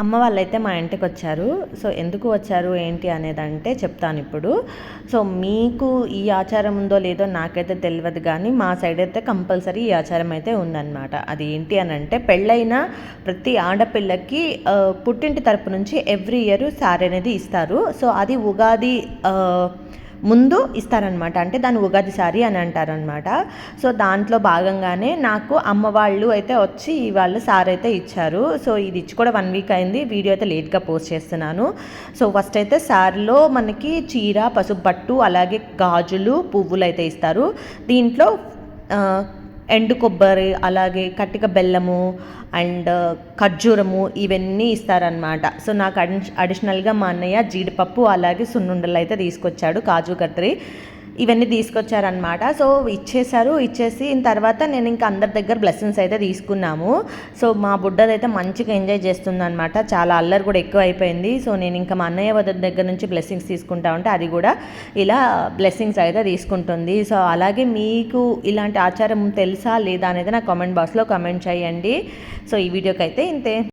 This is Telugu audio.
అమ్మ వాళ్ళైతే మా ఇంటికి వచ్చారు. సో ఎందుకు వచ్చారు ఏంటి అనేదంటే చెప్తాను ఇప్పుడు. సో మీకు ఈ ఆచారం ఉందో లేదో నాకైతే తెలియదు, కానీ మా సైడ్ అయితే కంపల్సరీ ఈ ఆచారం అయితే ఉందన్నమాట. అది ఏంటి అని అంటే, పెళ్ళైన ప్రతి ఆడపిల్లకి పుట్టింటి తరపు నుంచి ఎవ్రీ ఇయర్ శారీ అనేది ఇస్తారు. సో అది ఉగాది ముందు ఇస్తారనమాట, అంటే దాన్ని ఉగాది సారీ అని అంటారనమాట. సో దాంట్లో భాగంగానే నాకు అమ్మ వాళ్ళు అయితే వచ్చి వాళ్ళు సారీ అయితే ఇచ్చారు. సో ఇది ఇచ్చి కూడా 1 వీక్ అయింది. వీడియో అయితే లేట్గా పోస్ట్ చేస్తున్నాను. సో ఫస్ట్ అయితే సారీలో మనకి చీర, పసుపు పట్టు, అలాగే గాజులు, పువ్వులు అయితే ఇస్తారు. దీంట్లో ఎండు కొబ్బరి, అలాగే కట్టిక బెల్లము అండ్ ఖర్జూరము ఇవన్నీ ఇస్తారనమాట. సో నాకు అడిషనల్గా మా అన్నయ్య జీడిపప్పు అలాగే సున్నుండలు అయితే తీసుకొచ్చాడు, కాజు కత్రి ఇవన్నీ తీసుకొచ్చారనమాట. సో ఇచ్చేసిన తర్వాత నేను ఇంకా అందరి దగ్గర బ్లెస్సింగ్స్ అయితే తీసుకున్నాము. సో మా బుడ్డదైతే మంచిగా ఎంజాయ్ చేస్తుంది అనమాట. చాలా అల్లరి కూడా ఎక్కువ అయిపోయింది. సో నేను ఇంకా మా అన్నయ్య వద్ద దగ్గర నుంచి బ్లెస్సింగ్స్ తీసుకుంటా ఉంటే అది కూడా ఇలా బ్లెస్సింగ్స్ అయితే తీసుకుంటుంది. సో అలాగే మీకు ఇలాంటి ఆచారం తెలుసా లేదా అనేది నా కామెంట్ బాక్స్లో కామెంట్ చేయండి. సో ఈ వీడియోకి అయితే ఇంతే.